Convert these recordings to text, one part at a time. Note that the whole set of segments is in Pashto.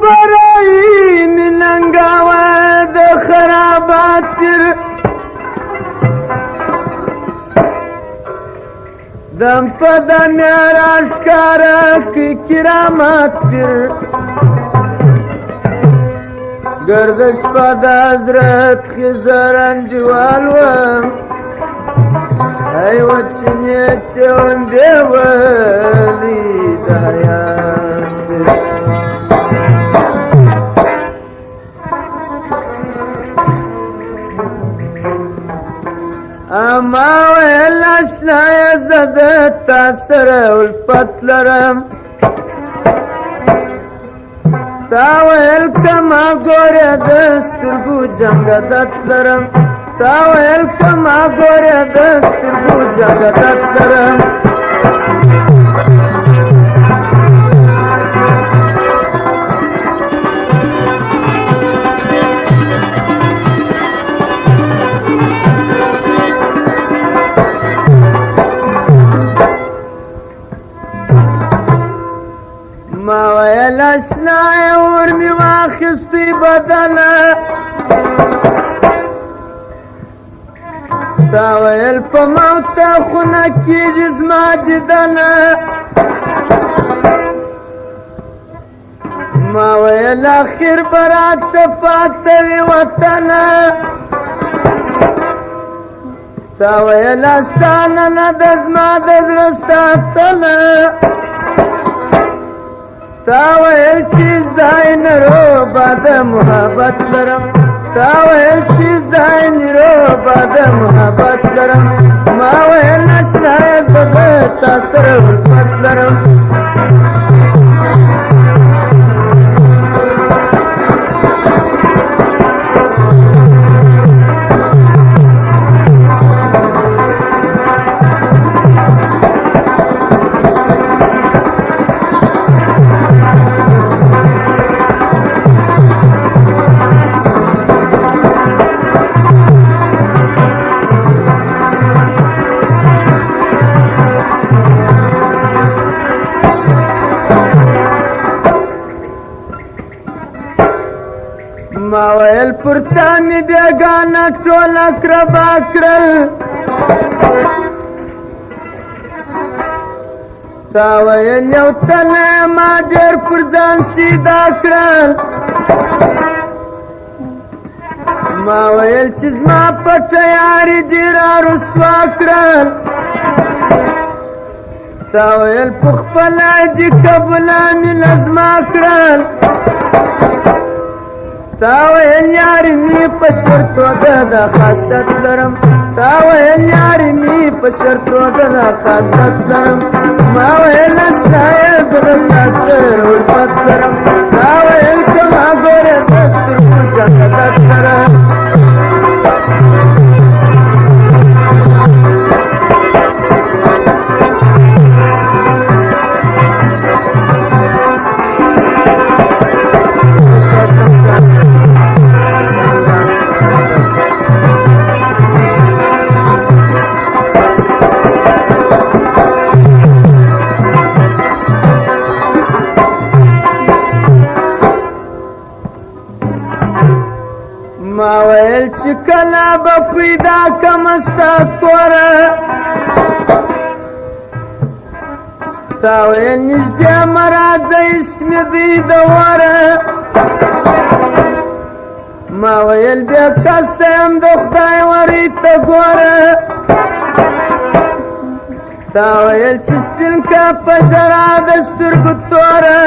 برای مننگاوه د خرابات پیر دم پدم یاراش کارا کی کرامات پیر گردش پد حضرت خزران جوالوام ای وچنیت اون دیوالی دایان اما ویل اشنای زده تاثر الفت لرم تا ویل کما گوره دسترگو جنگدت لرم تا ویل کما گوره دسترگو جنگدت لرم ما ویل اشنای ورمی واخستی بدله تا ویل پا موتا خونکی جزما دیدنه ما ویل اخیر برات صفاتوی وطنه تا ویل اسانه دزما دزر ساتنه تا ویل چی زاین رو بعد محبت لرم تا ویل چی زاین رو بعد محبت لرم ما ویل اشنای زده تاثر الفت لرم ما ویل پرتا می بیگانا ټول اقربا کړل تا ویل یو تنه ما ډېر پر ځان سیدا کړل ما ویل چې زما پټه یاري دې را رسوا کړل تا ویل په خپله دې قبوله مې لازما کړل تا ویل یاری می په شرطو د خاصت لرم تا ویل یاری می په شرطو د خاصت لرم ما ویل اشنای زړه تاثر الفت لرم تا ویل کما ګوره دسترګو جنت لرم ما ویل چې کله به پیدا کم ستا کوره تا ویل نږدې مه راځه عشق مې دی د وره ما ویل بیا کسه یم د خدای ورې ته ګوره تا ویل چې سپین که په ژړا د سترګو توره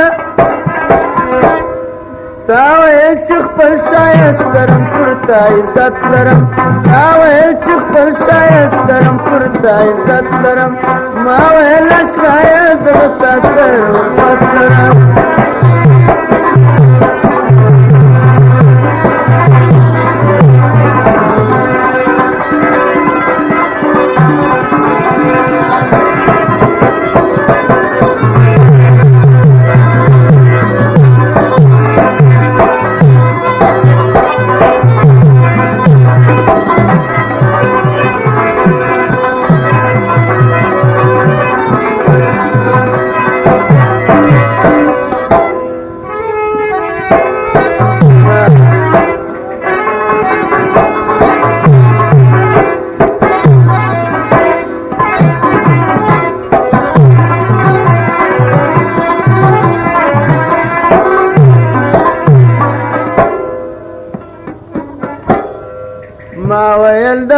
تا ویل چې خپل ښایست لرم پر تا عزت لرم تا ویل چې خپل ښایست لرم پر تا عزت لرم ما ویل اشنایه زړه تاثر الفت لرم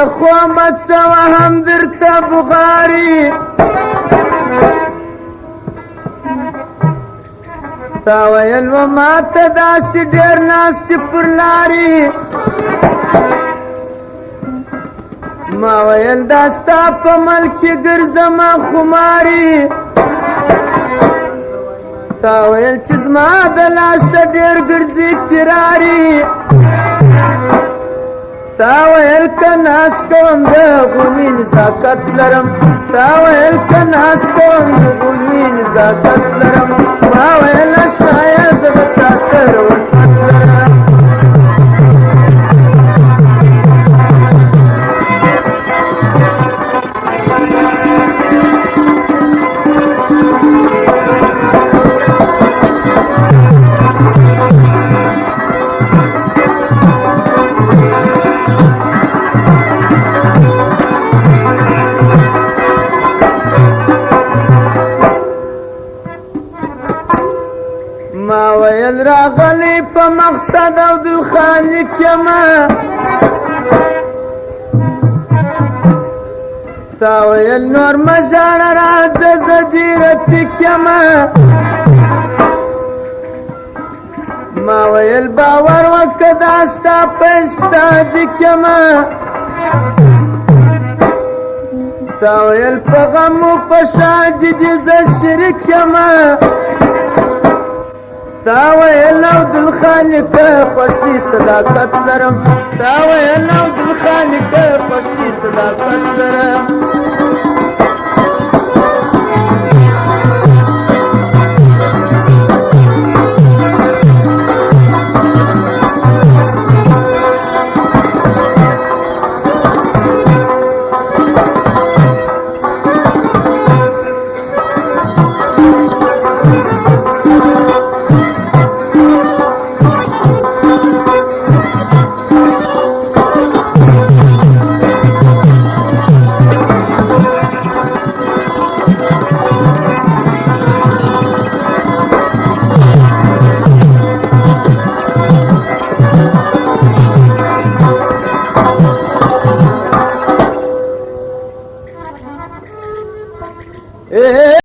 خو بچوه هم درته بغاري تا ویل و ما ته داسې ډېر ناستې پر لارې ما ویل دا ستا په ملک کې ګرځمه خماري تا ویل چې زما د لاسه ډېر ګرځي فراري تا ویل که ناز کوم د غوني نزاکت لرم تا ویل که ناز کوم د غوني نزاکت لرم ما ویل اشنایه زه د تا سره الفت لرم ما ویل راغلی په مقصد او د خالق یما تا ویل نور مژاړه راځه زه دې رفیق یما ما ویل باور وکړه دا ستا په عشق صادق یما تا ویل په غم و په ښادي دې زه شریک یما تا ویل او دل خالق خوشتي صداقت لرم تا ویل او دل خالق خوشتي صداقت لرم